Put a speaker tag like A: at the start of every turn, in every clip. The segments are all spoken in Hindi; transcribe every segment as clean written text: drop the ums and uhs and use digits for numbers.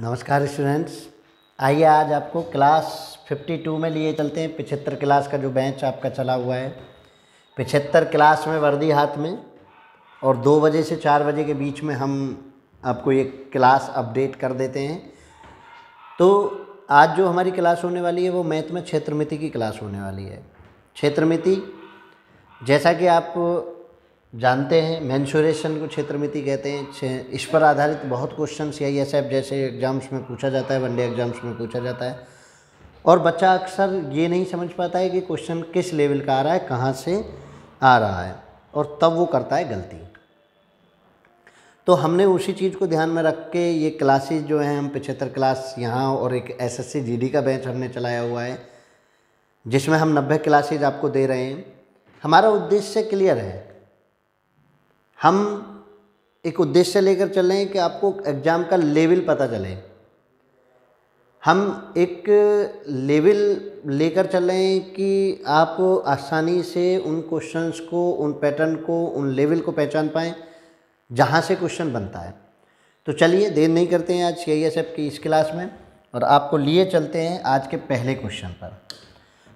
A: नमस्कार स्टूडेंट्स, आइए आज आपको क्लास 52 में लिए चलते हैं। 75 क्लास का जो बैच आपका चला हुआ है, 75 क्लास में वर्दी हाथ में, और 2 बजे से 4 बजे के बीच में हम आपको ये क्लास अपडेट कर देते हैं। तो आज जो हमारी क्लास होने वाली है वो मैथ में क्षेत्रमिति की क्लास होने वाली है। क्षेत्रमिति जैसा कि आप जानते हैं, मेंसुरेशन को क्षेत्रमिति कहते हैं। इस पर आधारित बहुत क्वेश्चन CISF जैसे एग्ज़ाम्स में पूछा जाता है, वनडे एग्ज़ाम्स में पूछा जाता है, और बच्चा अक्सर ये नहीं समझ पाता है कि क्वेश्चन किस लेवल का आ रहा है, कहाँ से आ रहा है, और तब वो करता है गलती। तो हमने उसी चीज़ को ध्यान में रख के ये क्लासेज जो हैं, हम 75 क्लास यहाँ और एक SSC GD का बैच हमने चलाया हुआ है, जिसमें हम 90 क्लासेज आपको दे रहे हैं। हमारा उद्देश्य क्लियर है, हम एक उद्देश्य लेकर चल रहे हैं कि आपको एग्ज़ाम का लेवल पता चले। हम एक लेवल लेकर चल रहे हैं कि आप आसानी से उन क्वेश्चंस को, उन पैटर्न को, उन लेवल को पहचान पाएँ जहाँ से क्वेश्चन बनता है। तो चलिए देर नहीं करते हैं आज CISF की इस क्लास में, और आपको लिए चलते हैं आज के पहले क्वेश्चन पर।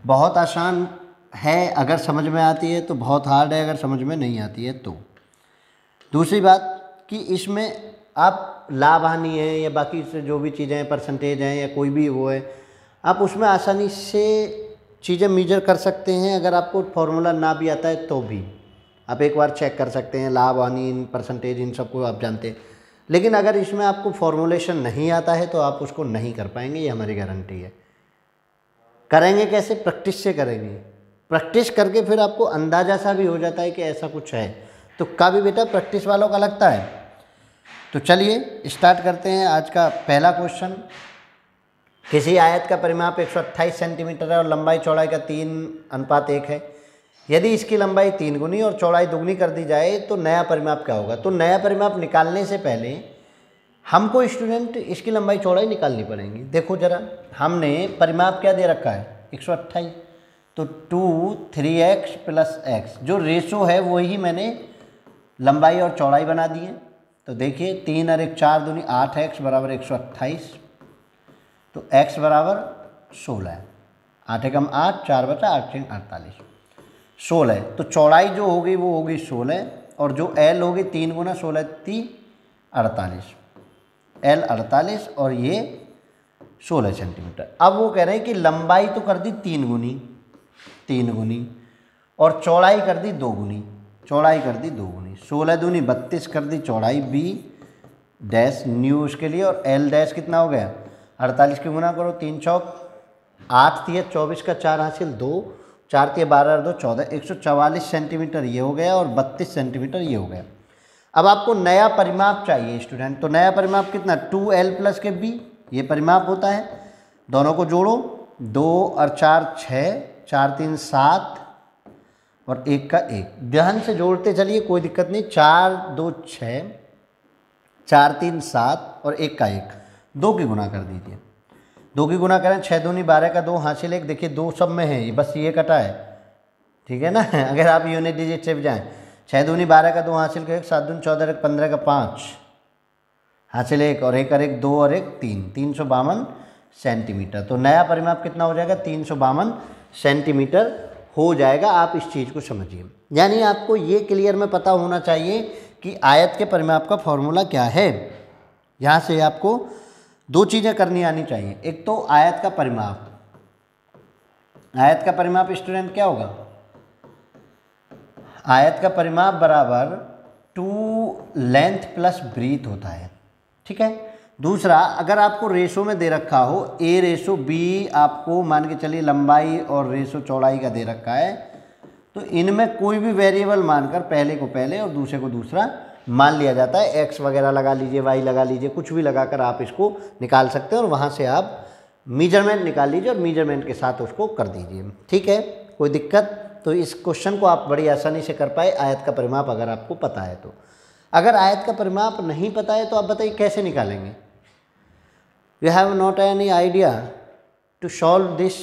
A: बहुत आसान है अगर समझ में आती है तो, बहुत हार्ड है अगर समझ में नहीं आती है तो। दूसरी बात कि इसमें आप लाभ हानि है या बाकी से जो भी चीज़ें हैं, परसेंटेज हैं या कोई भी वो है, आप उसमें आसानी से चीज़ें मेजर कर सकते हैं। अगर आपको फार्मूला ना भी आता है तो भी आप एक बार चेक कर सकते हैं। लाभ हानि, इन परसेंटेज, इन सबको आप जानते हैं। लेकिन अगर इसमें आपको फॉर्मूलेशन नहीं आता है तो आप उसको नहीं कर पाएंगे, ये हमारी गारंटी है। करेंगे कैसे? प्रैक्टिस से करेंगे। प्रैक्टिस करके फिर आपको अंदाज़ा सा भी हो जाता है कि ऐसा कुछ है। तो का भी बेटा प्रैक्टिस वालों का लगता है। तो चलिए स्टार्ट करते हैं आज का पहला क्वेश्चन। किसी आयत का परिमाप 128 सेंटीमीटर है और लंबाई चौड़ाई का 3:1 है। यदि इसकी लंबाई 3 गुनी और चौड़ाई दुगनी कर दी जाए तो नया परिमाप क्या होगा? तो नया परिमाप निकालने से पहले हमको स्टूडेंट इसकी लंबाई चौड़ाई निकालनी पड़ेगी। देखो ज़रा, हमने परिमाप क्या दे रखा है? 128। तो 2 3x + x, जो रेशो है वही मैंने लंबाई और चौड़ाई बना दी है। तो देखिए 3 और 1 4 दूनी 8x = 128। तो x बराबर 16 है। 8 एकम 8, 4 बचा, 8 6 48, 16। तो चौड़ाई जो होगी वो होगी 16, और जो L होगी 3 गुना 16 3 48, L 48 और ये 16 सेंटीमीटर। अब वो कह रहे हैं कि लंबाई तो कर दी 3 गुनी और चौड़ाई कर दी 2 गुनी। 16 दूनी 32 कर दी चौड़ाई B डैश न्यू उसके लिए, और L डैश कितना हो गया? 48 के गुना करो, 3 चौक 8 3 24 का 4 हासिल 2, 4 3 12 और 2 14, 144 सेंटीमीटर ये हो गया और 32 सेंटीमीटर ये हो गया। अब आपको नया परिमाप चाहिए स्टूडेंट। तो नया परिमाप कितना? 2L + के B, ये परिमाप होता है। दोनों को जोड़ो, 2 और 4 6, 4 3 7 और 1 का 1। ध्यान से जोड़ते चलिए, कोई दिक्कत नहीं। 4 2 6, 4 3 7 और 1 का 1, 2 की गुना कर दीजिए। 2 की गुना करें, 6 दूनी 12 का 2 हासिल 1। देखिए 2 सब में है, बस ये कटा है, ठीक है ना। अगर आप यूनिट डिजिट से जाएँ, 6 दूनी 12 का 2 हासिल 1, 7 दूनी 14 1 15 का 5 हासिल 1, और 1 और 1 2 और 1 3, 352 सेंटीमीटर। तो नया परिमाप कितना हो जाएगा? 352 सेंटीमीटर हो जाएगा। आप इस चीज़ को समझिए, यानी आपको ये क्लियर में पता होना चाहिए कि आयत के परिमाप का फॉर्मूला क्या है। यहाँ से आपको 2 चीज़ें करनी आनी चाहिए। एक तो आयत का परिमाप। आयत का परिमाप स्टूडेंट क्या होगा? आयत का परिमाप बराबर 2 लेंथ + ब्रीथ होता है, ठीक है। दूसरा, अगर आपको रेशो में दे रखा हो A/B, आपको मान के चलिए लंबाई और रेशो चौड़ाई का दे रखा है, तो इनमें कोई भी वेरिएबल मानकर पहले को पहले और दूसरे को दूसरा मान लिया जाता है। x वगैरह लगा लीजिए, y लगा लीजिए, कुछ भी लगाकर आप इसको निकाल सकते हैं, और वहाँ से आप मीजरमेंट निकाल लीजिए और मीजरमेंट के साथ उसको कर दीजिए, ठीक है। कोई दिक्कत? तो इस क्वेश्चन को आप बड़ी आसानी से कर पाए, आयत का परिमाप अगर आपको पता है तो। अगर आयत का परिमाप नहीं पता है तो आप बताइए कैसे निकालेंगे? You have not any idea to solve this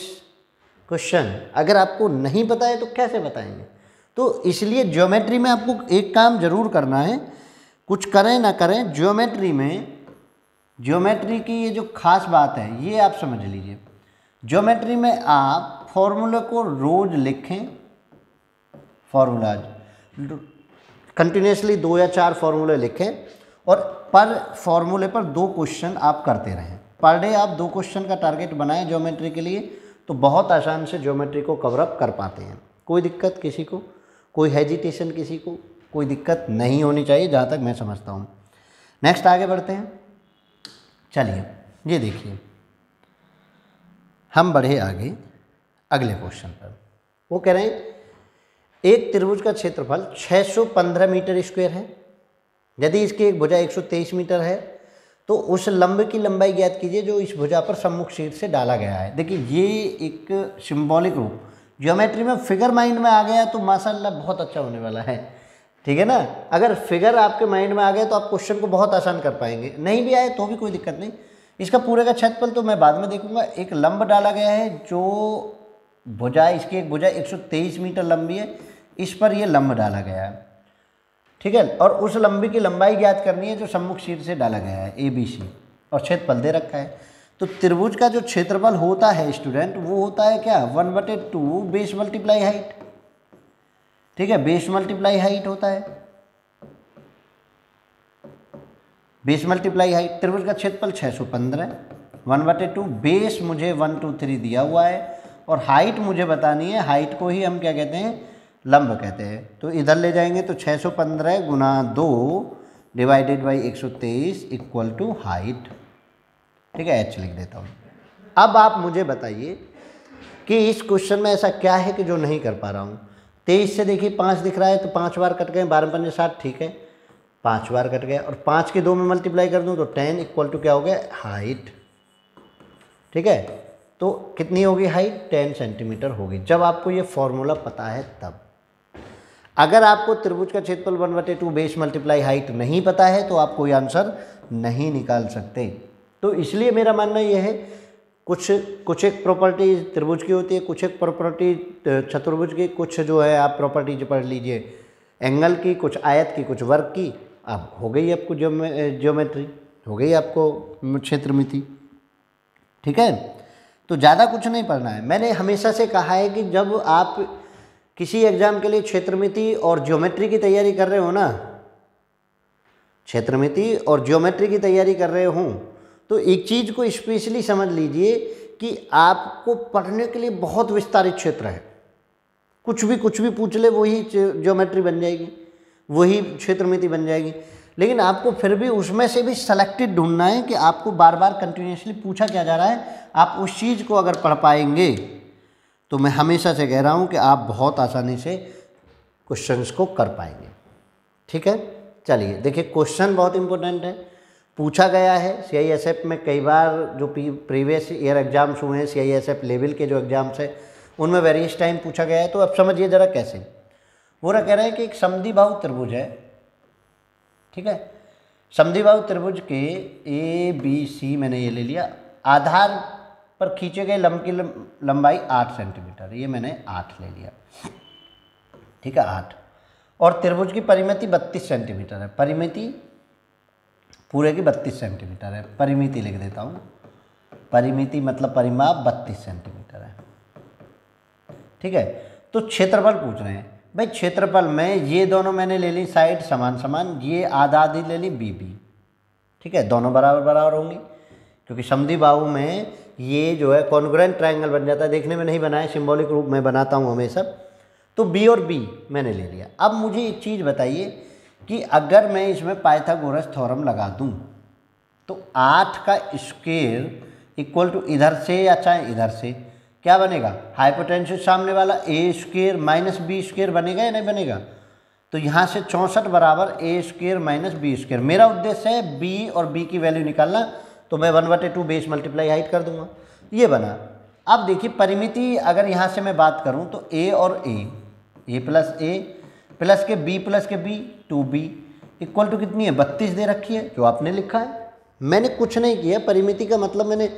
A: question। अगर आपको नहीं पता है तो कैसे बताएंगे? तो इसलिए ज्योमेट्री में आपको एक काम जरूर करना है, कुछ करें ना करें, ज्योमेट्री में ज्योमेट्री की ये जो खास बात है ये आप समझ लीजिए। ज्योमेट्री में आप फॉर्मूले को रोज लिखें, फॉर्मूलाज कंटिन्यूसली 2 या 4 फॉर्मूले लिखें और पर फॉर्मूले पर 2 क्वेश्चन आप करते रहें। पर डे आप 2 क्वेश्चन का टारगेट बनाएं ज्योमेट्री के लिए, तो बहुत आसान से ज्योमेट्री को कवर अप कर पाते हैं। कोई दिक्कत किसी को, कोई हेजिटेशन किसी को, कोई दिक्कत नहीं होनी चाहिए जहाँ तक मैं समझता हूँ। नेक्स्ट आगे बढ़ते हैं। चलिए ये देखिए, हम बढ़े आगे अगले क्वेश्चन पर। वो कह रहे हैं एक त्रिभुज का क्षेत्रफल 615 मीटर स्क्वायर है। यदि इसकी एक भुजा 123 मीटर है तो उस लंब की लंबाई ज्ञात कीजिए जो इस भुजा पर सम्मुख शीर्ष से डाला गया है। देखिए ये एक सिंबॉलिक रूप, ज्योमेट्री में फिगर माइंड में आ गया तो माशाल्लाह बहुत अच्छा होने वाला है, ठीक है ना। अगर फिगर आपके माइंड में आ गए तो आप क्वेश्चन को बहुत आसान कर पाएंगे, नहीं भी आए तो भी कोई दिक्कत नहीं। इसका पूरे का क्षेत्रफल तो मैं बाद में देखूंगा। एक लंब डाला गया है जो भुजा, इसकी एक भुजा 123 मीटर लंबी है, इस पर यह लंब डाला गया है, ठीक है। और उस लंबी की लंबाई ज्ञात करनी है जो सम्मुख शीर्ष से डाला गया है ABC, और क्षेत्रफल दे रखा है। तो त्रिभुज का जो क्षेत्रफल होता है स्टूडेंट, वो होता है क्या, 1/2 बेस मल्टीप्लाई हाइट, ठीक है। बेस मल्टीप्लाई हाइट होता है, बेस मल्टीप्लाई हाइट। त्रिभुज का क्षेत्रफल 615, 1/2 बेस मुझे 1 2 3 दिया हुआ है और हाइट मुझे बतानी है। हाइट को ही हम क्या कहते हैं, लंब कहते हैं। तो इधर ले जाएंगे तो 615 गुना 2 divided by 123 equal to height, ठीक है। H लिख देता हूँ। अब आप मुझे बताइए कि इस क्वेश्चन में ऐसा क्या है कि जो नहीं कर पा रहा हूँ। 23 से देखिए 5 दिख रहा है तो 5 बार कट गए, 12 पंजे 60, ठीक है, 5 बार कट गए। और 5 के 2 में मल्टीप्लाई कर दूँ तो 10 इक्वल टू क्या हो गया, हाइट, ठीक है। तो कितनी होगी हाइट, 10 सेंटीमीटर होगी। जब आपको ये फॉर्मूला पता है तब। अगर आपको त्रिभुज का क्षेत्रफल 1/2 बेस मल्टीप्लाई हाइट नहीं पता है तो आप कोई आंसर नहीं निकाल सकते। तो इसलिए मेरा मानना यह है, कुछ एक प्रॉपर्टी त्रिभुज की होती है, कुछ एक प्रॉपर्टी चतुर्भुज की, कुछ जो है आप प्रॉपर्टीज पढ़ लीजिए एंगल की, कुछ आयत की, कुछ वर्ग की। अब हो गई आपको ज्योमेट्री, हो गई आपको क्षेत्रमिति, ठीक है। तो ज़्यादा कुछ नहीं पढ़ना है। मैंने हमेशा से कहा है कि जब आप किसी एग्जाम के लिए क्षेत्रमिति और ज्योमेट्री की तैयारी कर रहे हो ना, क्षेत्रमिति और ज्योमेट्री की तैयारी कर रहे हो, तो एक चीज़ को स्पेशली समझ लीजिए कि आपको पढ़ने के लिए बहुत विस्तारित क्षेत्र है। कुछ भी पूछ ले वही ज्योमेट्री बन जाएगी, वही क्षेत्रमिति बन जाएगी। लेकिन आपको फिर भी उसमें से भी सेलेक्टेड ढूंढना है कि आपको बार बार कंटिन्यूसली पूछा क्या जा रहा है। आप उस चीज़ को अगर पढ़ पाएंगे तो मैं हमेशा से कह रहा हूँ कि आप बहुत आसानी से क्वेश्चंस को कर पाएंगे, ठीक है। चलिए देखिए, क्वेश्चन बहुत इंपॉर्टेंट है, पूछा गया है CISF में कई बार। जो प्रीवियस ईयर एग्जाम्स हुए हैं CISF लेवल के जो एग्जाम्स हैं उनमें वेरियस टाइम पूछा गया है। तो अब समझिए ज़रा कैसे। वो कह रहे हैं कि एक समद्विबाहु त्रिभुज है, ठीक है। समद्विबाहु त्रिभुज के ABC मैंने ये ले लिया, आधार पर खींचे गए लंब की लंबाई 8 सेंटीमीटर, ये मैंने 8 ले लिया, ठीक है, 8। और त्रिभुज की परिमिति 32 सेंटीमीटर है। परिमिति पूरे की 32 सेंटीमीटर है, परिमिति लिख देता हूँ। परिमिति मतलब परिमाप 32 सेंटीमीटर है, ठीक है। तो क्षेत्रफल पूछ रहे हैं भाई। क्षेत्रफल में ये दोनों मैंने ले ली साइड समान समान, ये आधा आधी ले ली BB, ठीक है, दोनों बराबर बराबर होंगी क्योंकि समद्विबाहु में ये जो है कॉन्ग्रुएंट ट्रायंगल बन जाता है। देखने में नहीं बनाया, सिंबॉलिक रूप में बनाता हूँ हमेशा। तो B और B मैंने ले लिया। अब मुझे एक चीज़ बताइए कि अगर मैं इसमें पाइथागोरस थ्योरम लगा दूं तो 8 का स्क्वायर इक्वल टू इधर से या चाहे इधर से क्या बनेगा, हाइपोटेन्यूस सामने वाला A² माइनस B² बनेगा या नहीं बनेगा। तो यहाँ से 64 बराबर A² माइनस B²। मेरा उद्देश्य है B और B की वैल्यू निकालना, तो मैं 1/2 बेस मल्टीप्लाई हाइट कर दूंगा, ये बना। अब देखिए परिमिति अगर यहाँ से मैं बात करूँ तो A और A प्लस A प्लस के B प्लस के B 2B इक्वल टू कितनी है, 32 दे रखी है जो आपने लिखा है। मैंने कुछ नहीं किया, परिमिति का मतलब मैंने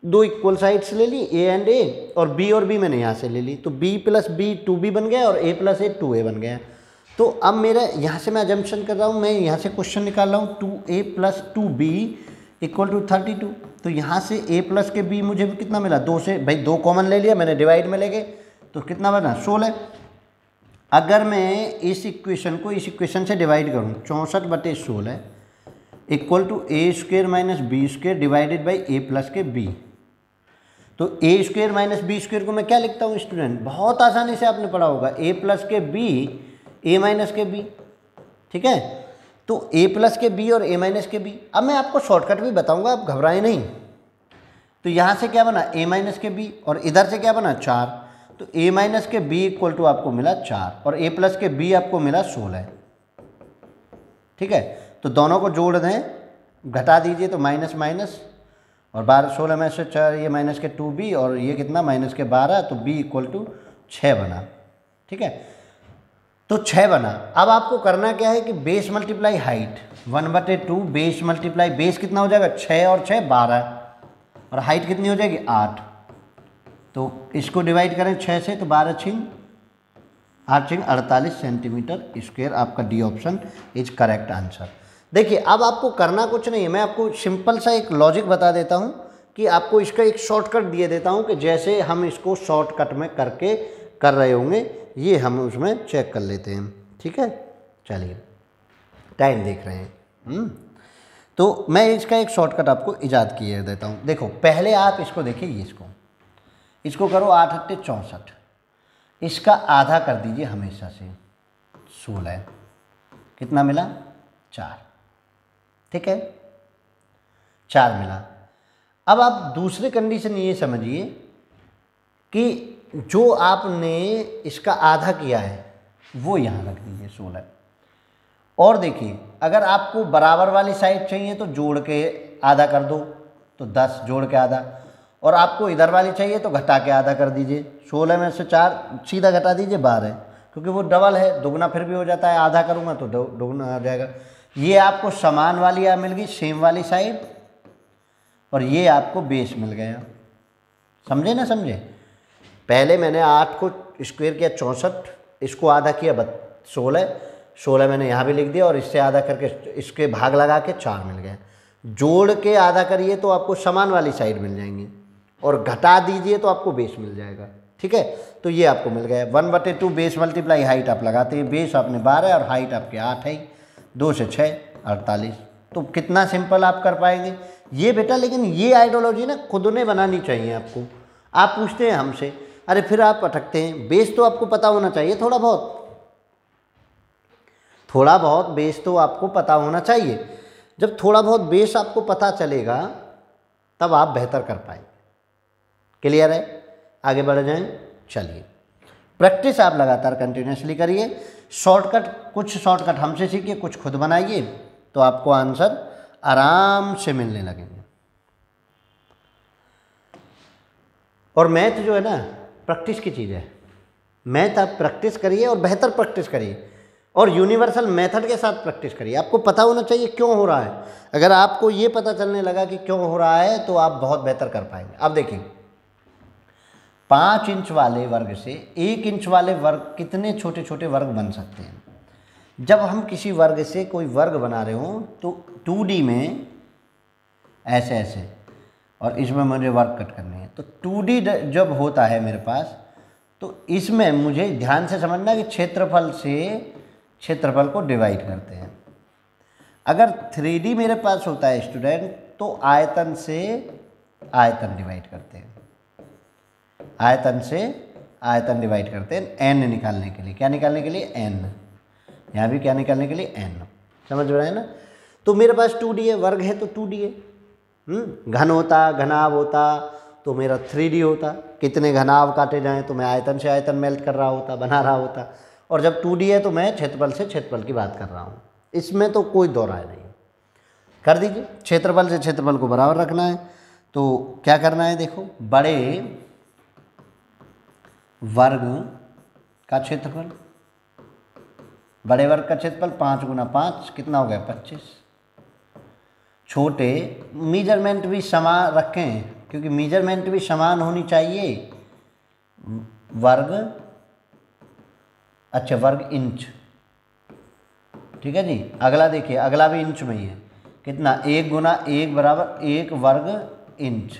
A: 2 इक्वल साइड्स ले ली, A एंड A, और B मैंने यहाँ से ले ली। तो B प्लस B 2B बन गया और A प्लस A 2A बन गया। तो अब मेरा यहाँ से मैं अजम्पशन कर रहा हूँ, मैं यहाँ से क्वेश्चन निकाल रहा हूँ 2A plus 2B equal to 32। तो यहाँ से a प्लस के b मुझे कितना मिला, 2 से, भाई 2 कॉमन ले लिया मैंने, डिवाइड में ले गए तो कितना बना 16। अगर मैं इस इक्वेशन को इस इक्वेशन से डिवाइड करूँ 64/16 equal to A square minus B square divided by A plus के बी। तो A square minus B square को मैं क्या लिखता हूँ स्टूडेंट, बहुत आसानी से आपने पढ़ा होगा, ए प्लस के बी ए माइनस के बी। ठीक है, तो ए प्लस के बी और ए माइनस के बी। अब मैं आपको शॉर्टकट भी बताऊंगा, आप घबराएं नहीं। तो यहाँ से क्या बना ए माइनस के बी और इधर से क्या बना 4। तो ए माइनस के बी इक्वल टू आपको मिला 4 और ए प्लस के बी आपको मिला 16। ठीक है, तो दोनों को जोड़ दें, घटा दीजिए तो माइनस माइनस और 16 में से 4 ये माइनस के 2b और ये कितना माइनस के 12, तो b इक्वल टू 6 बना। ठीक है, तो 6 बना। अब आपको करना क्या है कि base multiply height 1/2 base multiply base कितना हो जाएगा 6 और 6 12 और हाइट कितनी हो जाएगी 8। तो इसको डिवाइड करें 6 से तो 12 छिंग 8 छिंग 48 सेंटीमीटर स्क्वायर। आपका D option is correct answer. देखिए अब आपको करना कुछ नहीं है, मैं आपको सिंपल सा एक लॉजिक बता देता हूँ कि आपको इसका एक शॉर्टकट दिए देता हूँ कि जैसे हम इसको शॉर्टकट में करके कर रहे होंगे, ये हम उसमें चेक कर लेते हैं। ठीक है, चलिए टाइम देख रहे हैं। तो मैं इसका एक शॉर्टकट आपको ईजाद किए देता हूँ। देखो पहले आप इसको देखिए, इसको करो 8 8 64, इसका आधा कर दीजिए हमेशा से 16, कितना मिला 4। ठीक है, 4 मिला। अब आप दूसरी कंडीशन ये समझिए कि जो आपने इसका आधा किया है वो यहाँ रख दीजिए 16। और देखिए अगर आपको बराबर वाली साइड चाहिए तो जोड़ के आधा कर दो, तो 10 जोड़ के आधा, और आपको इधर वाली चाहिए तो घटा के आधा कर दीजिए। 16 में से 4 सीधा घटा दीजिए 12, क्योंकि वो डबल है, दुगना फिर भी हो जाता है, आधा करूँगा तो दुगना आ जाएगा। ये आपको समान वाली मिल गई, सेम वाली साइड, और ये आपको बेस मिल गया। समझे ना समझे? पहले मैंने 8 को स्क्वायर किया 64, इसको आधा किया 16 मैंने यहाँ भी लिख दिया और इससे आधा करके इसके भाग लगा के 4 मिल गया। जोड़ के आधा करिए तो आपको समान वाली साइड मिल जाएंगी, और घटा दीजिए तो आपको बेस मिल जाएगा। ठीक है, तो ये आपको मिल गया 1/2 बेस मल्टीप्लाई हाइट आप लगाते हैं, बेस आपने 12 और हाइट आपके 8 है, 2 से 6 48। तो कितना सिंपल आप कर पाएंगे ये बेटा। लेकिन ये आइडियोलॉजी ना खुद ने बनानी चाहिए आपको। आप पूछते हैं हमसे, अरे फिर आप अटकते हैं, बेस तो आपको पता होना चाहिए, थोड़ा बहुत बेस तो आपको पता होना चाहिए। जब थोड़ा बहुत बेस आपको पता चलेगा तब आप बेहतर कर पाएंगे। क्लियर है? आगे बढ़ जाएं। चलिए प्रैक्टिस आप लगातार कंटिन्यूसली करिए। कुछ शॉर्टकट हमसे सीखिए, कुछ खुद बनाइए, तो आपको आंसर आराम से मिलने लगेंगे। और मैथ जो है ना प्रैक्टिस की चीज़ है। मैथ आप प्रैक्टिस करिए और बेहतर प्रैक्टिस करिए, और यूनिवर्सल मेथड के साथ प्रैक्टिस करिए। आपको पता होना चाहिए क्यों हो रहा है। अगर आपको ये पता चलने लगा कि क्यों हो रहा है तो आप बहुत बेहतर कर पाएंगे। अब देखिए 5 इंच वाले वर्ग से 1 इंच वाले वर्ग कितने छोटे छोटे वर्ग बन सकते हैं। जब हम किसी वर्ग से कोई वर्ग बना रहे हो तो 2D में ऐसे और इसमें मुझे वर्ग कट करनी है, तो 2D जब होता है मेरे पास, तो इसमें मुझे ध्यान से समझना कि क्षेत्रफल से क्षेत्रफल को डिवाइड करते हैं। अगर 3D मेरे पास होता है स्टूडेंट, तो आयतन से आयतन डिवाइड करते हैं, आयतन से आयतन डिवाइड करते हैं n निकालने के लिए। क्या निकालने के लिए? n। यहाँ भी क्या निकालने के लिए? n। समझ रहे हैं ना? तो मेरे पास 2D है, वर्ग है तो 2D है। घन होता, घनाभ होता तो मेरा 3D होता। कितने घनाभ काटे जाएं तो मैं आयतन से आयतन मेल्ट कर रहा होता, बना रहा होता। और जब 2D है तो मैं क्षेत्रफल से क्षेत्रफल की बात कर रहा हूँ। इसमें तो कोई दो राय नहीं। कर दीजिए, क्षेत्रफल से क्षेत्रफल को बराबर रखना है तो क्या करना है, देखो बड़े वर्ग का क्षेत्रफल, बड़े वर्ग का क्षेत्रफल 5 × 5 कितना हो गया 25। छोटे मेजरमेंट भी समान रखें, क्योंकि मेजरमेंट भी समान होनी चाहिए। वर्ग, अच्छा वर्ग इंच, ठीक है जी। अगला देखिए, अगला भी इंच में ही है, कितना, 1 गुना 1 बराबर 1 वर्ग इंच।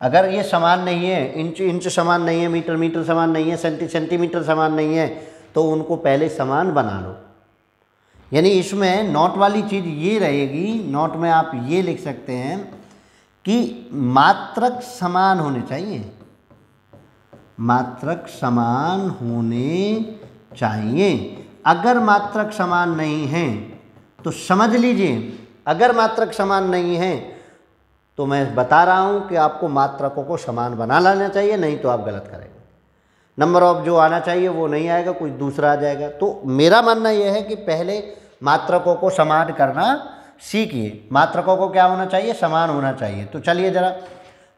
A: अगर ये समान नहीं है, इंच इंच समान नहीं है, मीटर मीटर समान नहीं है, सेंटीमीटर समान नहीं है, तो उनको पहले समान बना लो। यानी इसमें नोट वाली चीज़ ये रहेगी, नोट में आप ये लिख सकते हैं कि मात्रक समान होने चाहिए, मात्रक समान होने चाहिए। अगर मात्रक समान नहीं है तो समझ लीजिए, अगर मात्रक समान नहीं है तो मैं बता रहा हूँ कि आपको मात्रकों को समान बना लाना चाहिए, नहीं तो आप गलत करेंगे। नंबर ऑफ जो आना चाहिए वो नहीं आएगा, कुछ दूसरा आ जाएगा। तो मेरा मानना यह है कि पहले मात्रकों को समान करना सीखिए। मात्रकों को क्या होना चाहिए, समान होना चाहिए। तो चलिए ज़रा,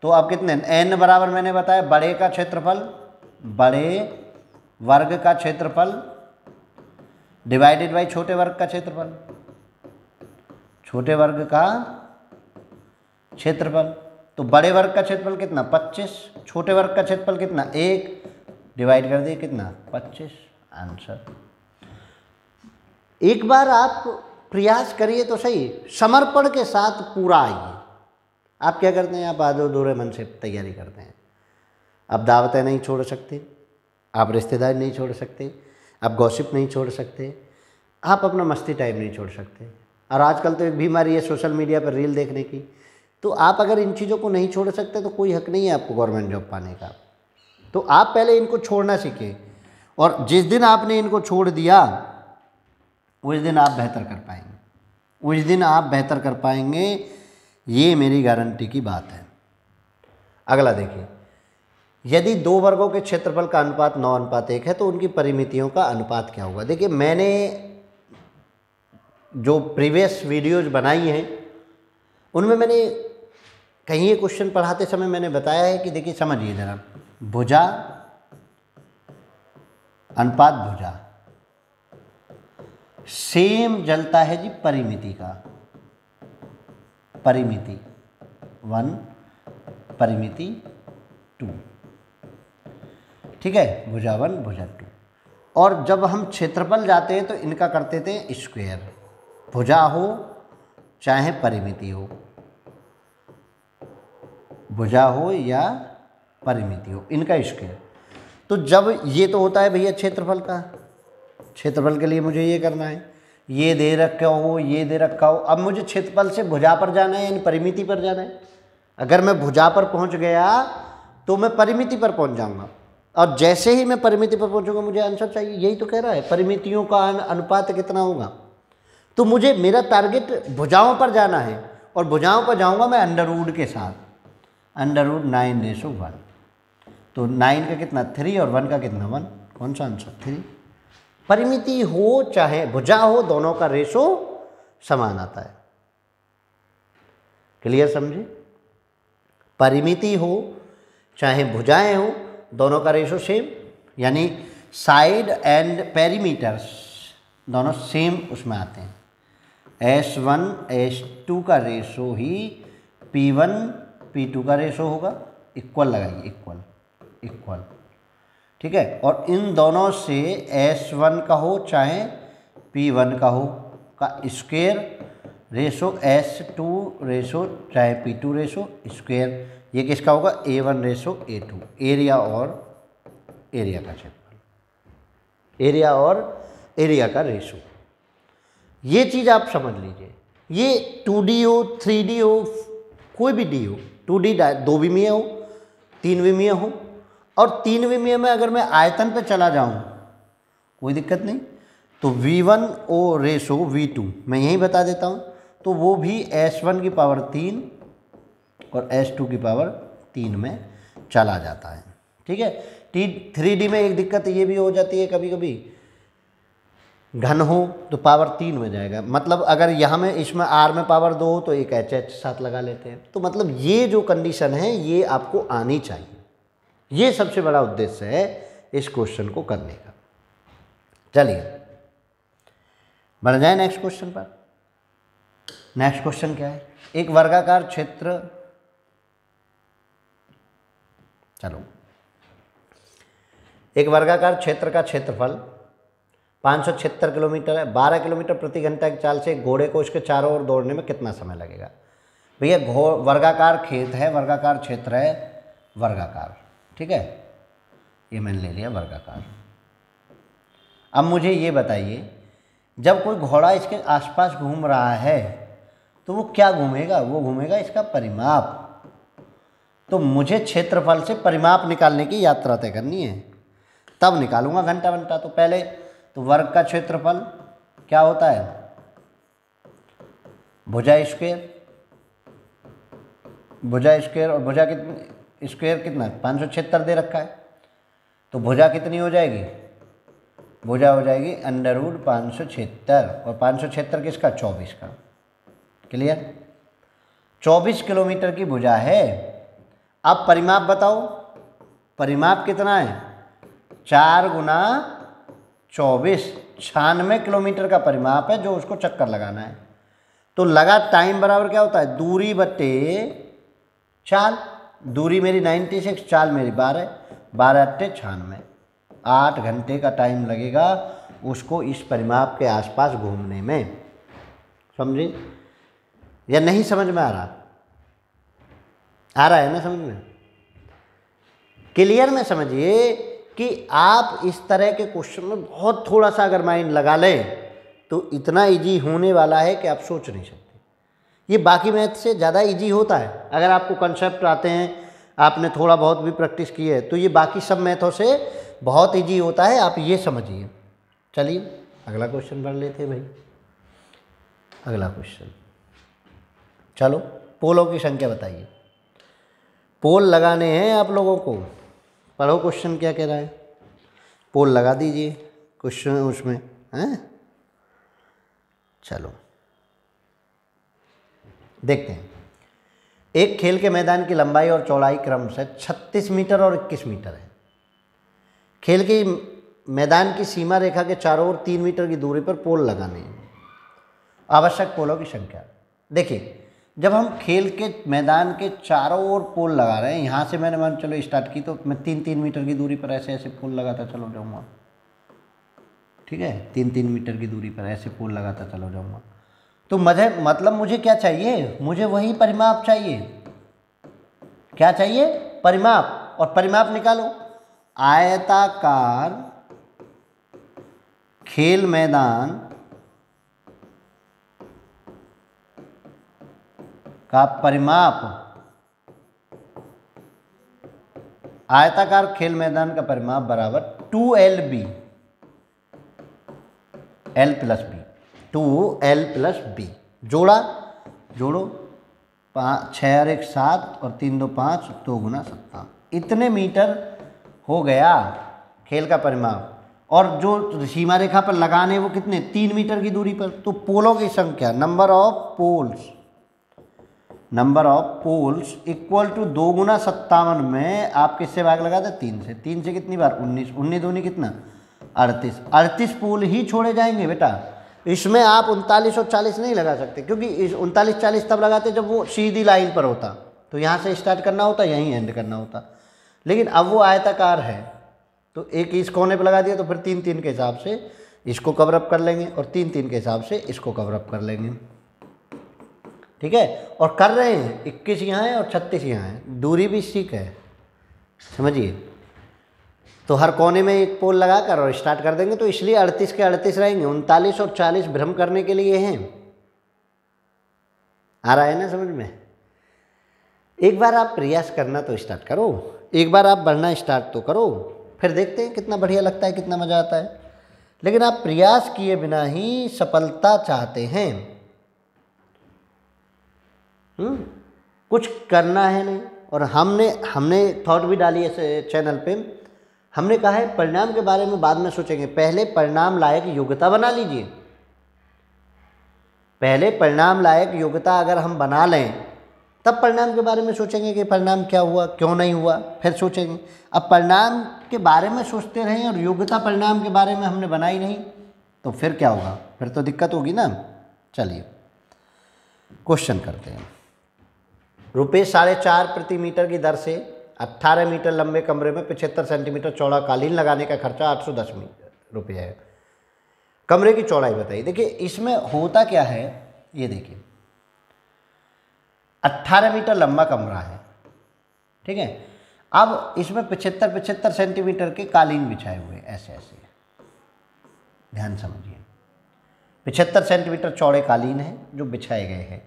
A: तो अब कितने, n बराबर मैंने बताया बड़े का क्षेत्रफल, बड़े वर्ग का क्षेत्रफल डिवाइडेड बाई छोटे वर्ग का क्षेत्रफल, छोटे वर्ग का क्षेत्रफल। तो बड़े वर्ग का क्षेत्रफल कितना, 25, छोटे वर्ग का क्षेत्रफल कितना, 1, डिवाइड कर दिए कितना, 25, आंसर। एक बार आप प्रयास करिए तो सही, समर्पण के साथ पूरा आइए। आप क्या करते हैं, आप आधे-अधूरे मन से तैयारी करते हैं। आप दावतें नहीं छोड़ सकते, आप रिश्तेदार नहीं छोड़ सकते, आप गॉसिप नहीं छोड़ सकते, आप अपना मस्ती टाइम नहीं छोड़ सकते। और आजकल तो एक बीमारी है सोशल मीडिया पर रील देखने की। तो आप अगर इन चीज़ों को नहीं छोड़ सकते तो कोई हक नहीं है आपको गवर्नमेंट जॉब पाने का। तो आप पहले इनको छोड़ना सीखें, और जिस दिन आपने इनको छोड़ दिया उस दिन आप बेहतर कर पाएंगे, उस दिन आप बेहतर कर पाएंगे, ये मेरी गारंटी की बात है। अगला देखिए, यदि दो वर्गों के क्षेत्रफल का अनुपात 9:1 है तो उनकी परिमितियों का अनुपात क्या होगा। देखिए, मैंने जो प्रीवियस वीडियोज बनाई हैं उनमें मैंने कहीं ये क्वेश्चन पढ़ाते समय मैंने बताया है कि देखिए समझिए ज़रा, भुजा अनुपात भुजा सेम जलता है जी परिमिति का, परिमिति 1 परिमिति 2, ठीक है, भुजा 1 भुजा 2। और जब हम क्षेत्रफल जाते हैं तो इनका करते थे स्क्वायर, भुजा हो चाहे परिमिति हो, भुजा हो या परिमिति हो, इनका स्क्वायर। तो जब ये तो होता है भैया क्षेत्रफल का, क्षेत्रफल के लिए मुझे ये करना है, ये दे रखा हो ये दे रखा हो, अब मुझे क्षेत्रफल से भुजा पर जाना है यानी परिमिति पर जाना है। अगर मैं भुजा पर पहुंच गया तो मैं परिमिति पर पहुंच जाऊंगा, और जैसे ही मैं परिमिति पर पहुंचूंगा मुझे आंसर चाहिए। यही तो कह रहा है, परिमितियों का अनुपात कितना होगा। तो मुझे मेरा टारगेट भुजाओं पर जाना है, और भुजाओं पर जाऊंगा मैं अंडर रूट के साथ, अंडर रूट 9/1। तो 9 का कितना 3 और 1 का कितना 1, कौन सा आंसर 3। परिमिति हो चाहे भुजा हो, दोनों का रेशो समान आता है। क्लियर समझे, परिमिति हो चाहे भुजाएं हो, दोनों का रेशो सेम, यानी साइड एंड पेरीमीटर्स दोनों सेम उसमें आते हैं। S1 S2 का रेशो ही P1 P2 का रेशो होगा, इक्वल लगाइए, इक्वल इक्वल, ठीक है। और इन दोनों से S1 का हो चाहे P1 का हो का स्क्वायर रेशो S2 रेशो चाहे P2 रेशो स्क्वायर, ये किसका होगा A1 रेशो A2, एरिया और एरिया का क्षेत्रफल, एरिया और एरिया का रेशो। ये चीज़ आप समझ लीजिए। ये 2D हो 3D हो कोई भी डी हो, 2D 2 विमीय हो 3 विमीय हो, और 3 विमीय में अगर मैं आयतन पे चला जाऊं कोई दिक्कत नहीं, तो V1 ओ रेशो V2 मैं यही बता देता हूं, तो वो भी S1 की पावर 3 और S2 की पावर 3 में चला जाता है, ठीक है। 3D में एक दिक्कत ये भी हो जाती है, कभी कभी घन हो तो पावर 3 में जाएगा, मतलब अगर यहाँ में इसमें R में पावर 2 हो तो एक HH साथ लगा लेते हैं। तो मतलब ये जो कंडीशन है ये आपको आनी चाहिए, ये सबसे बड़ा उद्देश्य है इस क्वेश्चन को करने का। चलिए बढ़ जाए नेक्स्ट क्वेश्चन पर। नेक्स्ट क्वेश्चन क्या है, एक वर्गाकार क्षेत्र, चलो एक वर्गाकार क्षेत्र का क्षेत्रफल 576 किलोमीटर है। 12 किलोमीटर प्रति घंटा की चाल से घोड़े को इसके चारों ओर दौड़ने में कितना समय लगेगा? भैया वर्गाकार खेत है, वर्गाकार क्षेत्र है, वर्गाकार, ठीक है, ये मैंने ले लिया वर्गाकार। अब मुझे ये बताइए, जब कोई घोड़ा इसके आसपास घूम रहा है तो वो क्या घूमेगा? वो घूमेगा इसका परिमाप। तो मुझे क्षेत्रफल से परिमाप निकालने की यात्रा तय करनी है, तब निकालूंगा घंटा घंटा। तो पहले तो वर्ग का क्षेत्रफल क्या होता है? भुजा स्क्वायर, भुजा स्क्वायर, और भुजा कितनी स्क्वायर कितना है? 576 दे रखा है, तो भुजा कितनी हो जाएगी? भुजा हो जाएगी √576, और 576 किसका? 24 का। क्लियर? 24 किलोमीटर की भुजा है। अब परिमाप बताओ, परिमाप कितना है? 4 गुना 24, 96 किलोमीटर का परिमाप है जो उसको चक्कर लगाना है। तो लगा टाइम बराबर क्या होता है? दूरी बटे चाल। दूरी मेरी 96, चाल मेरी 12, 12 × 8 = 96। 8 घंटे का टाइम लगेगा उसको इस परिमाप के आसपास घूमने में। समझे या नहीं समझ में आ रहा? आ रहा है ना समझ में? क्लियर में समझिए कि आप इस तरह के क्वेश्चन में बहुत थोड़ा सा अगर माइंड लगा लें तो इतना इजी होने वाला है कि आप सोच नहीं सकते। ये बाकी मैथ से ज़्यादा इजी होता है। अगर आपको कंसेप्ट आते हैं, आपने थोड़ा बहुत भी प्रैक्टिस की है, तो ये बाकी सब मैथों से बहुत इजी होता है, आप ये समझिए। चलिए अगला क्वेश्चन पढ़ लेते हैं भाई। अगला क्वेश्चन, चलो पोलों की संख्या बताइए। पोल लगाने हैं आप लोगों को। पढ़ो क्वेश्चन क्या कह रहा है, पोल लगा दीजिए क्वेश्चन उसमें हैं। चलो देखते हैं। एक खेल के मैदान की लंबाई और चौड़ाई क्रमशः 36 मीटर और 21 मीटर है। खेल के मैदान की सीमा रेखा के चारों ओर 3 मीटर की दूरी पर पोल लगाने हैं। आवश्यक पोलों की संख्या। देखिए, जब हम खेल के मैदान के चारों ओर पोल लगा रहे हैं, यहाँ से मैंने मान चलो स्टार्ट की, तो मैं 3-3 मीटर की दूरी पर ऐसे ऐसे पोल लगाता चलो जाऊँगा, ठीक है, 3-3 मीटर की दूरी पर ऐसे पोल लगाता चलो जाऊँगा। तो मतलब मुझे क्या चाहिए? मुझे वही परिमाप चाहिए। क्या चाहिए? परिमाप। और परिमाप निकालो। आयताकार खेल मैदान का परिमाप, आयताकार खेल मैदान का परिमाप बराबर 2LB, L + B, 2L + B। जोड़ो 6 और 1 7 और 3 2 5, 2 गुना 7, इतने मीटर हो गया खेल का परिमाप। और जो सीमा रेखा पर लगाने वो कितने? 3 मीटर की दूरी पर। तो पोलों की संख्या, number of poles equal to 2 गुना 57 में आप किससे भाग लगाते? 3 से। 3 से कितनी बार? 19, 19 दूनी कितना? 38। 38 पोल ही छोड़े जाएंगे बेटा। इसमें आप 39 और 40 नहीं लगा सकते, क्योंकि 39 40 तब लगाते जब वो सीधी लाइन पर होता, तो यहाँ से स्टार्ट करना होता, यहीं एंड करना होता। लेकिन अब वो आयताकार है तो एक इस कोने पर लगा दिया, तो फिर 3-3 के हिसाब से इसको कवर अप कर लेंगे और 3-3 के हिसाब से इसको कवर अप कर लेंगे, ठीक है। और कर रहे हैं 21 यहाँ है और 36 यहाँ है, दूरी भी ठीक है, समझिए। तो हर कोने में एक पोल लगाकर और स्टार्ट कर देंगे, तो इसलिए 38 के 38 रहेंगे। 39 और 40 भ्रम करने के लिए हैं। आ रहा है ना समझ में? एक बार आप प्रयास करना तो स्टार्ट करो, एक बार आप बढ़ना स्टार्ट तो करो, फिर देखते हैं कितना बढ़िया लगता है, कितना मज़ा आता है। लेकिन आप प्रयास किए बिना ही सफलता चाहते हैं, कुछ करना है नहीं। और हमने थॉट भी डाली है चैनल पे, हमने कहा है परिणाम के बारे में बाद में सोचेंगे, पहले परिणाम लायक योग्यता बना लीजिए। पहले परिणाम लायक योग्यता अगर हम बना लें, तब परिणाम के बारे में सोचेंगे कि परिणाम क्या हुआ, क्यों नहीं हुआ, फिर सोचेंगे। अब परिणाम के बारे में सोचते रहें और योग्यता परिणाम के बारे में हमने बनाई नहीं, तो फिर क्या होगा? फिर तो दिक्कत होगी ना। चलिए क्वेश्चन करते हैं। ₹4.5 प्रति मीटर की दर से 18 मीटर लंबे कमरे में 75 सेंटीमीटर चौड़ा कालीन लगाने का खर्चा ₹810 है। कमरे की चौड़ाई बताइए। देखिए इसमें होता क्या है, ये देखिए 18 मीटर लंबा कमरा है, ठीक है। अब इसमें 75 सेंटीमीटर के कालीन बिछाए हुए ऐसे ऐसे, ध्यान समझिए। 75 सेंटीमीटर चौड़े कालीन है जो बिछाए गए हैं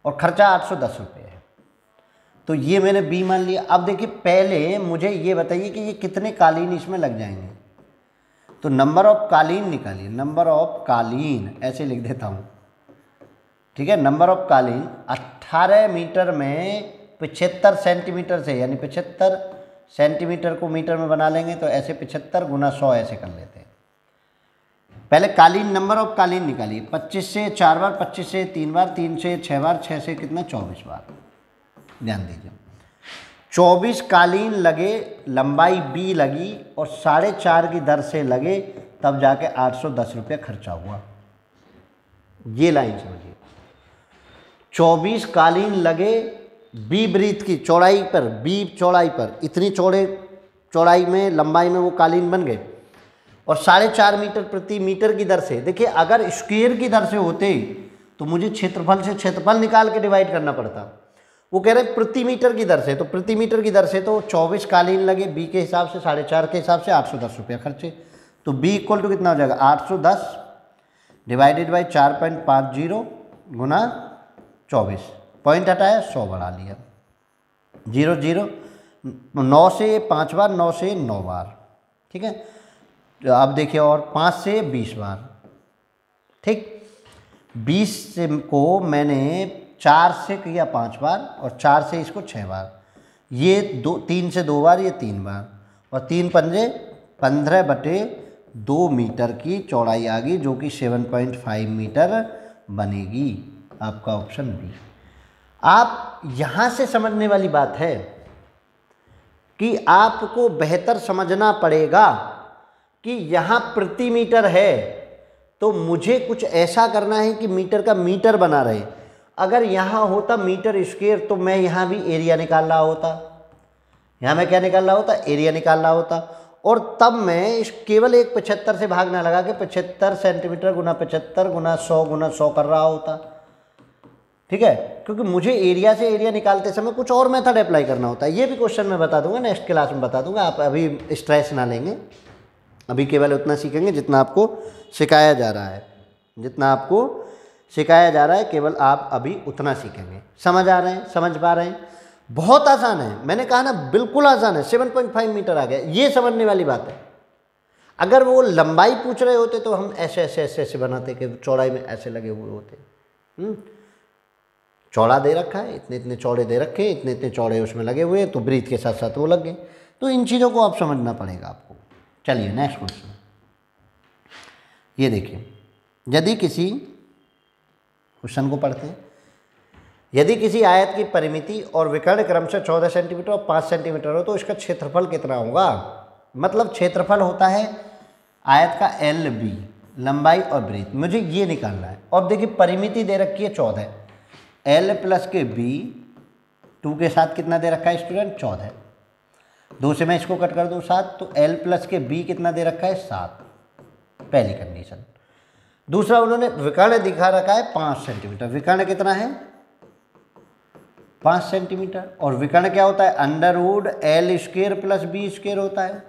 A: और खर्चा 810 रुपये है। तो ये मैंने बी मान लिया। अब देखिए पहले मुझे ये बताइए कि ये कितने कालीन इसमें लग जाएंगे। तो नंबर ऑफ कालीन निकालिए, नंबर ऑफ कालीन ऐसे लिख देता हूँ, ठीक है। नंबर ऑफ कालीन 18 मीटर में 75 सेंटीमीटर से, यानी 75 सेंटीमीटर को मीटर में बना लेंगे तो ऐसे 75 गुना 100 ऐसे कर लेते हैं। पहले कालीन, नंबर ऑफ कालीन निकालिए। 25 से 4 बार, 25 से 3 बार, 3 से 6 बार, 6 से कितना 24 बार। ध्यान दीजिए 24 कालीन लगे, लंबाई बी लगी और 4.5 की दर से लगे, तब जाके 810 रुपये खर्चा हुआ। ये लाइन समझिए, 24 कालीन लगे बी ब्रीथ की चौड़ाई पर, बी चौड़ाई पर, इतनी चौड़ाई में लंबाई में वो कालीन बन गए और 4.5 मीटर प्रति मीटर की दर से। देखिए अगर स्क्वायर की दर से होते तो मुझे क्षेत्रफल से क्षेत्रफल निकाल के डिवाइड करना पड़ता। वो कह रहे प्रति मीटर की दर से, तो प्रति मीटर की दर से तो 24 कालीन लगे बी के हिसाब से, 4.5 के हिसाब से 810 रुपया खर्चे। तो बी इक्वल टू कितना हो जाएगा, 810 डिवाइडेड बाई 4.50 गुना 24, पॉइंट हटाया 100 बढ़ा लिया, 0 0, 9 से 5 बार, 9 से 9 बार, ठीक है। तो अब देखिए और 5 से 20 बार, ठीक। 20 से को मैंने 4 से किया 5 बार और 4 से इसको 6 बार, ये 3 से 2 बार, ये 3 बार, और 3 पंजे 15/2 मीटर की चौड़ाई आ गई, जो कि 7.5 मीटर बनेगी। आपका ऑप्शन बी। आप यहाँ से समझने वाली बात है कि आपको बेहतर समझना पड़ेगा कि यहाँ प्रति मीटर है तो मुझे कुछ ऐसा करना है कि मीटर का मीटर बना रहे। अगर यहाँ होता मीटर स्क्वायर तो मैं यहाँ भी एरिया निकाल रहा होता, यहाँ मैं क्या निकाल रहा होता, एरिया निकाल रहा होता, और तब मैं इस केवल एक 75 से भाग ना लगा के 75 सेंटीमीटर गुना 75 गुना 100 कर रहा होता, ठीक है। क्योंकि मुझे एरिया से एरिया निकालते समय कुछ और मेथड अप्लाई करना होता है। ये भी क्वेश्चन मैं बता दूंगा, नेक्स्ट क्लास में बता दूंगा, आप अभी स्ट्रेस ना लेंगे, अभी केवल उतना सीखेंगे जितना आपको सिखाया जा रहा है, जितना आपको सिखाया जा रहा है केवल आप अभी उतना सीखेंगे। समझ आ रहे हैं, समझ पा रहे हैं? बहुत आसान है, मैंने कहा ना बिल्कुल आसान है। 7.5 मीटर आ गया, ये समझने वाली बात है। अगर वो लंबाई पूछ रहे होते तो हम ऐसे ऐसे ऐसे ऐसे बनाते कि चौड़ाई में ऐसे लगे हुए होते। चौड़ा दे रखा है, इतने इतने चौड़े दे रखे, इतने इतने चौड़े उसमें लगे हुए, तो ब्रीथ के साथ साथ वो लग गए। तो इन चीज़ों को आप समझना पड़ेगा आपको। चलिए नेक्स्ट क्वेश्चन, ये देखिए, यदि किसी क्वेश्चन को पढ़ते हैं। यदि किसी आयत की परिमिति और विकर्ण क्रमशः 14 सेंटीमीटर और 5 सेंटीमीटर हो तो इसका क्षेत्रफल कितना होगा। मतलब क्षेत्रफल होता है आयत का एल बी, लंबाई और ब्रीथ, मुझे ये निकालना है। और देखिए परिमिति दे रखी है 14, एल प्लस के बी, 2 के साथ कितना दे रखा है स्टूडेंट 14, 2 से मैं इसको कट कर दूँ 7, तो एल प्लस के बी कितना दे रखा है 7, पहली कंडीशन। दूसरा उन्होंने विकर्ण दिखा रखा है 5 सेंटीमीटर, विकर्ण कितना है 5 सेंटीमीटर, और विकर्ण क्या होता है under root L square plus B square होता है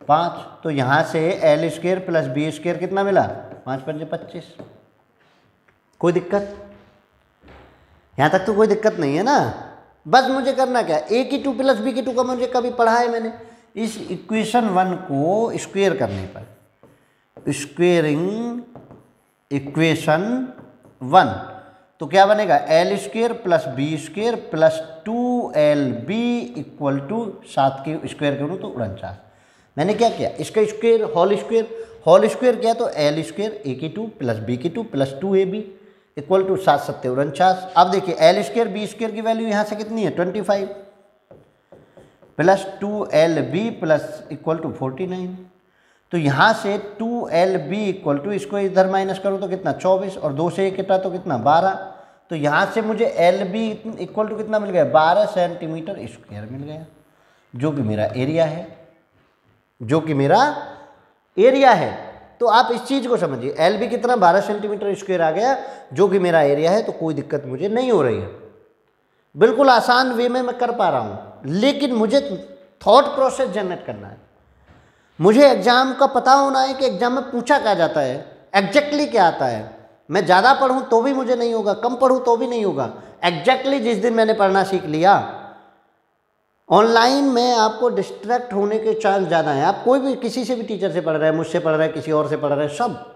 A: 5। तो यहाँ से L square plus B square कितना मिला 5 पंजे 25। कोई दिक्कत यहाँ तक? तो कोई दिक्कत नहीं है ना। बस मुझे करना क्या, ए की 2 प्लस बी की 2 का मुझे कभी पढ़ा है मैंने। इस इक्वेशन 1 को स्क्वायर करने पर, स्क्वेयरिंग इक्वेशन 1, तो क्या बनेगा L square plus B square plus 2LB equal to 7 के स्क्वायर करूँ तो 49। मैंने क्या किया, इसका स्क्वायर होल स्क्वायर किया तो एल स्क्वायर ए की 2 प्लस बी की 2 प्लस 2AB इक्वल टू 7 7 49। अब देखिए एल स्क्वायर बी स्क्वायर की वैल्यू यहाँ से कितनी है 25 plus 2LB plus equal to 49। तो यहाँ से 2LB इक्वल टू, इसको इधर माइनस करूँ तो कितना 24, और 2 से 1 कटा तो कितना 12। तो यहाँ से मुझे LB इक्वल टू कितना मिल गया 12 सेंटीमीटर स्क्वायर मिल गया, जो कि मेरा एरिया है, जो कि मेरा एरिया है। तो आप इस चीज़ को समझिए, एल बी कितना 12 सेंटीमीटर स्क्वायर आ गया, जो कि मेरा एरिया है, तो कोई दिक्कत मुझे नहीं हो रही है, बिल्कुल आसान वे में मैं कर पा रहा हूँ। लेकिन मुझे थॉट प्रोसेस जनरेट करना है, मुझे एग्जाम का पता होना है कि एग्जाम में पूछा क्या जाता है, एग्जैक्टली क्या आता है। मैं ज़्यादा पढ़ूँ तो भी मुझे नहीं होगा, कम पढ़ूँ तो भी नहीं होगा। एग्जैक्टली जिस दिन मैंने पढ़ना सीख लिया, ऑनलाइन में आपको डिस्ट्रैक्ट होने के चांस ज़्यादा हैं। आप कोई भी किसी से भी टीचर से पढ़ रहे हैं, मुझसे पढ़ रहे हैं, किसी और से पढ़ रहे हैं, सब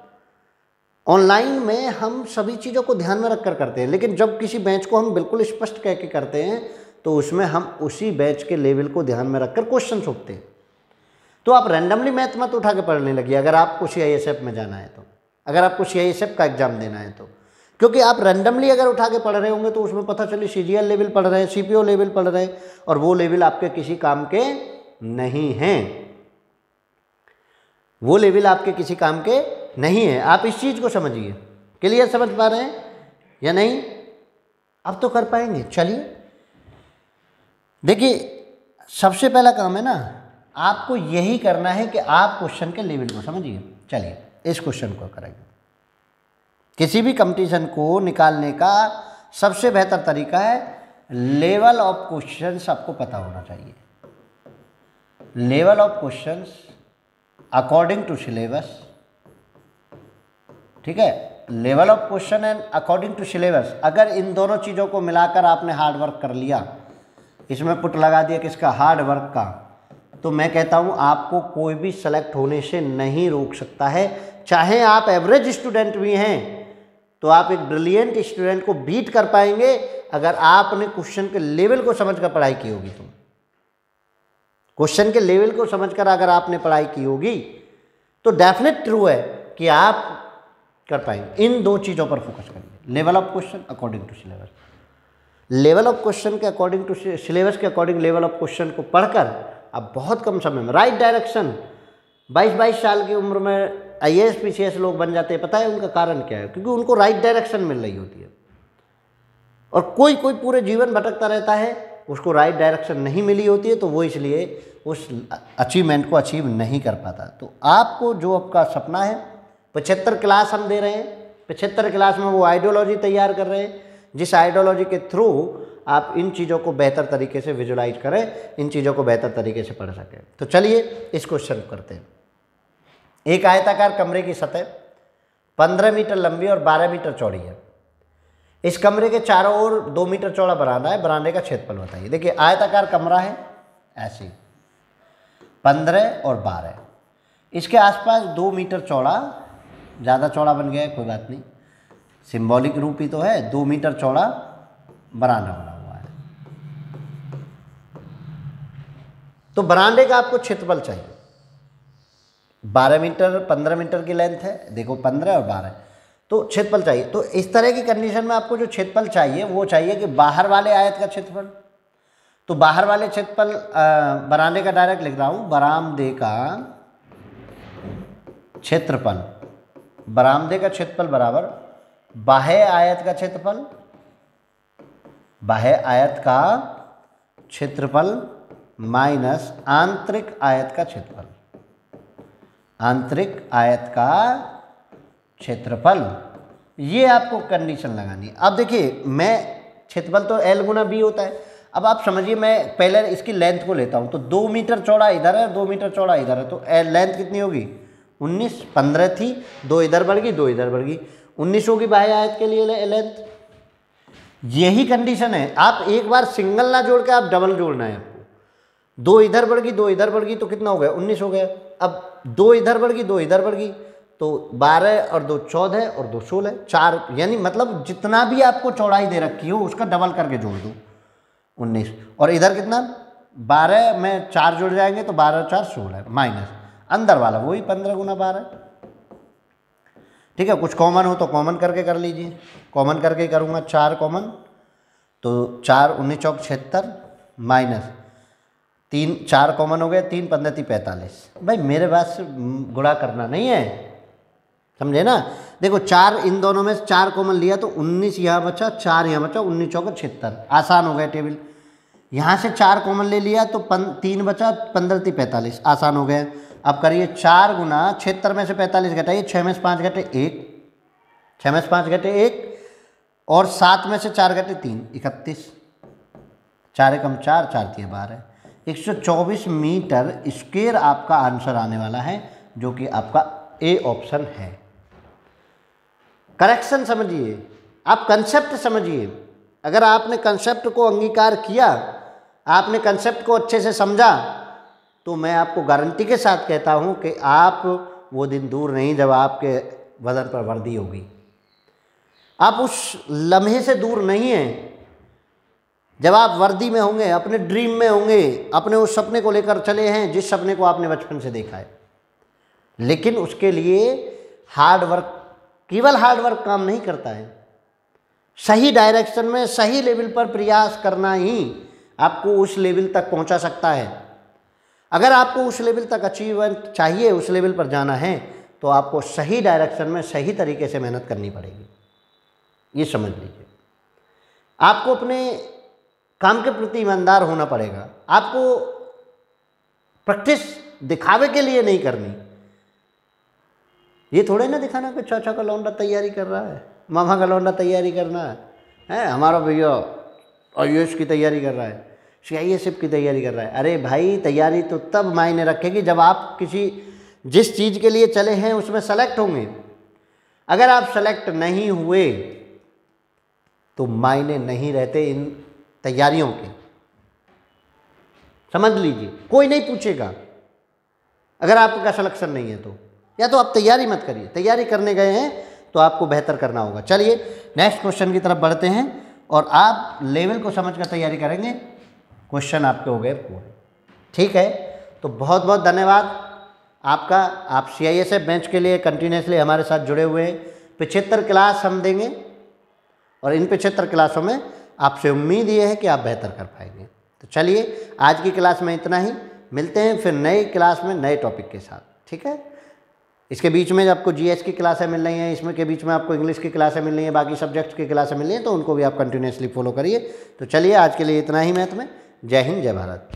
A: ऑनलाइन में हम सभी चीज़ों को ध्यान में रखकर करते हैं। लेकिन जब किसी बैच को हम बिल्कुल स्पष्ट कह के करते हैं तो उसमें हम उसी बैच के लेवल को ध्यान में रखकर क्वेश्चन सोचते हैं। तो आप रैंडमली मैथ मत उठा के पढ़ने लगिए अगर आपको CISF में जाना है तो, अगर आपको CISF का एग्जाम देना है तो। क्योंकि आप रैंडमली अगर उठा के पढ़ रहे होंगे तो उसमें पता चले CGL लेवल पढ़ रहे हैं, CPO लेवल पढ़ रहे हैं, और वो लेवल आपके किसी काम के नहीं हैं, वो लेवल आपके किसी काम के नहीं है। आप इस चीज़ को समझिए। क्लियर समझ पा रहे हैं या नहीं? अब तो कर पाएंगे। चलिए देखिए, सबसे पहला काम है ना, आपको यही करना है कि आप क्वेश्चन के लेवल को समझिए। चलिए इस क्वेश्चन को करेंगे। किसी भी कंपटीशन को निकालने का सबसे बेहतर तरीका है लेवल ऑफ क्वेश्चंस आपको पता होना चाहिए। Level of questions according to syllabus, ठीक है, level of question and according to syllabus. अगर इन दोनों चीज़ों को मिलाकर आपने हार्ड वर्क कर लिया, इसमें पुट लगा दिया किसका, हार्ड वर्क का, तो मैं कहता हूँ आपको कोई भी सेलेक्ट होने से नहीं रोक सकता है। चाहे आप एवरेज स्टूडेंट भी हैं तो आप एक ब्रिलियंट स्टूडेंट को बीट कर पाएंगे अगर आपने क्वेश्चन के लेवल को समझकर पढ़ाई की होगी। तो क्वेश्चन के लेवल को समझकर अगर आपने पढ़ाई की होगी तो डेफिनेट ट्रू है कि आप कर पाएंगे। इन दो चीज़ों पर फोकस करिए, level of question according to syllabus. Level of question के अकॉर्डिंग टू सिलेबस के अकॉर्डिंग लेवल ऑफ क्वेश्चन को पढ़कर आप बहुत कम समय में राइट डायरेक्शन, 22 साल की उम्र में IAS PCS लोग बन जाते हैं। पता है उनका कारण क्या है? क्योंकि उनको राइट डायरेक्शन मिल रही होती है। और कोई कोई पूरे जीवन भटकता रहता है, उसको राइट डायरेक्शन नहीं मिली होती है, तो वो इसलिए उस अचीवमेंट को अचीव नहीं कर पाता। तो आपको जो आपका सपना है, 75 क्लास हम दे रहे हैं, 75 क्लास में वो आइडियोलॉजी तैयार कर रहे हैं, जिस आइडियोलॉजी के थ्रू आप इन चीज़ों को बेहतर तरीके से विजुलाइज करें, इन चीज़ों को बेहतर तरीके से पढ़ सकें। तो चलिए इस क्वेश्चन को करते हैं। एक आयताकार कमरे की सतह 15 मीटर लंबी और 12 मीटर चौड़ी है। इस कमरे के चारों ओर 2 मीटर चौड़ा बरामदा है। बरामदे का क्षेत्रफल बताइए। देखिए आयताकार कमरा है ऐसे 15 और 12, इसके आसपास 2 मीटर चौड़ा, ज़्यादा चौड़ा बन गया है, कोई बात नहीं, सिंबॉलिक रूप ही तो है। 2 मीटर चौड़ा बरामदा बना हुआ है। तो बरामदे का आपको क्षेत्रफल चाहिए। 12 मीटर 15 मीटर की लेंथ है, देखो 15 और 12, तो क्षेत्रफल चाहिए। तो इस तरह की कंडीशन में आपको जो क्षेत्रफल चाहिए वो चाहिए कि बाहर वाले आयत का क्षेत्रफल। तो बाहर वाले क्षेत्रफल, बरामदे का डायरेक्ट लिख रहा हूँ, बरामदे का क्षेत्रफल, बरामदे का क्षेत्रफल बराबर बाह्य आयत का क्षेत्रफल, बाह्य आयत का क्षेत्रफल माइनस आंतरिक आयत का क्षेत्रफल, आंतरिक आयत का क्षेत्रफल। ये आपको कंडीशन लगानी है। अब देखिए, मैं क्षेत्रफल तो L गुना B होता है। अब आप समझिए, मैं पहले इसकी लेंथ को लेता हूँ। तो 2 मीटर चौड़ा इधर है, 2 मीटर चौड़ा इधर है, तो लेंथ कितनी होगी 19। 15 थी, 2 इधर बढ़ गई, 2 इधर बढ़ गई, 19 होगी बाह्य आयत के लिए लेंथ। यही कंडीशन है। आप एक बार सिंगल ना जोड़ के आप डबल जोड़ना है आपको। 2 इधर बढ़ गई, 2 इधर बढ़ गई, तो कितना हो गया 19 हो गया। अब 2 इधर बढ़ गई, 2 इधर बढ़ गई, तो 12 और 2 14 और 2 16, 4, यानी मतलब जितना भी आपको चौड़ाई दे रखी हो उसका डबल करके जोड़ दो 19। और इधर कितना 12 में 4 जुड़ जाएंगे तो 12 4 16 माइनस अंदर वाला वही 15 गुना 12। ठीक है, कुछ कॉमन हो तो कॉमन करके कर लीजिए। कॉमन करके करूँगा 4 कॉमन, तो 4 19 चौक 76 माइनस 3 4 कॉमन हो गया, 3 15 45। भाई मेरे पास से गुणा करना नहीं है, समझे ना। देखो 4 इन दोनों में 4 कॉमन लिया तो 19 यहाँ बचा, 4 यहाँ बचा, 19 चौक 76, आसान हो गया टेबल। यहाँ से 4 कॉमन ले लिया तो 3 बचा, 15 45, आसान हो गया। अब करिए 4 गुना 76 में से 45 घटाइए, 6 में से 5 घटे 1, 6 में से 5 घटे 1 और 7 में से 4 घटे 3, 31, 4 एकम 4, 4 तिया 12, 124 मीटर स्क्वायर आपका आंसर आने वाला है, जो कि आपका ए ऑप्शन है। करेक्शन समझिए, आप कंसेप्ट समझिए। अगर आपने कंसेप्ट को अंगीकार किया, आपने कंसेप्ट को अच्छे से समझा, तो मैं आपको गारंटी के साथ कहता हूं कि आप वो दिन दूर नहीं जब आपके बदन पर वर्दी होगी। आप उस लम्हे से दूर नहीं हैं जब आप वर्दी में होंगे, अपने ड्रीम में होंगे, अपने उस सपने को लेकर चले हैं जिस सपने को आपने बचपन से देखा है। लेकिन उसके लिए हार्ड वर्क, केवल हार्ड वर्क काम नहीं करता है। सही डायरेक्शन में सही लेवल पर प्रयास करना ही आपको उस लेवल तक पहुंचा सकता है। अगर आपको उस लेवल तक अचीवमेंट चाहिए, उस लेवल पर जाना है, तो आपको सही डायरेक्शन में सही तरीके से मेहनत करनी पड़ेगी। ये समझ लीजिए। आपको अपने काम के प्रति ईमानदार होना पड़ेगा। आपको प्रैक्टिस दिखावे के लिए नहीं करनी। ये थोड़े ना दिखाना कि चाचा का लौंडा तैयारी कर रहा है, मामा का लौंडा तैयारी करना है, हमारा भैया IAS की तैयारी कर रहा है, CISF की तैयारी कर रहा है। अरे भाई, तैयारी तो तब मायने रखेगी जब आप जिस चीज़ के लिए चले हैं उसमें सेलेक्ट होंगे। अगर आप सेलेक्ट नहीं हुए तो मायने नहीं रहते इन तैयारियों के। समझ लीजिए, कोई नहीं पूछेगा अगर आपका सिलेक्शन नहीं है तो। या तो आप तैयारी मत करिए, तैयारी करने गए हैं तो आपको बेहतर करना होगा। चलिए नेक्स्ट क्वेश्चन की तरफ बढ़ते हैं और आप लेवल को समझकर तैयारी करेंगे। क्वेश्चन आपके हो गए पूरे, ठीक है। तो बहुत बहुत धन्यवाद आपका। आप CISF बैच के लिए कंटिन्यूसली हमारे साथ जुड़े हुए हैं। 75 क्लास हम देंगे और इन 75 क्लासों में आपसे उम्मीद ये है कि आप बेहतर कर पाएंगे। तो चलिए आज की क्लास में इतना ही, मिलते हैं फिर नई क्लास में नए टॉपिक के साथ, ठीक है। इसके बीच में आपको GS की क्लासें मिल रही हैं, इसमें के बीच में आपको इंग्लिश की क्लासें मिल रही हैं, बाकी सब्जेक्ट्स की क्लासें मिल रही हैं, तो उनको भी आप कंटिन्यूसली फॉलो करिए। तो चलिए आज के लिए इतना ही मैथ में। जय हिंद, जय भारत।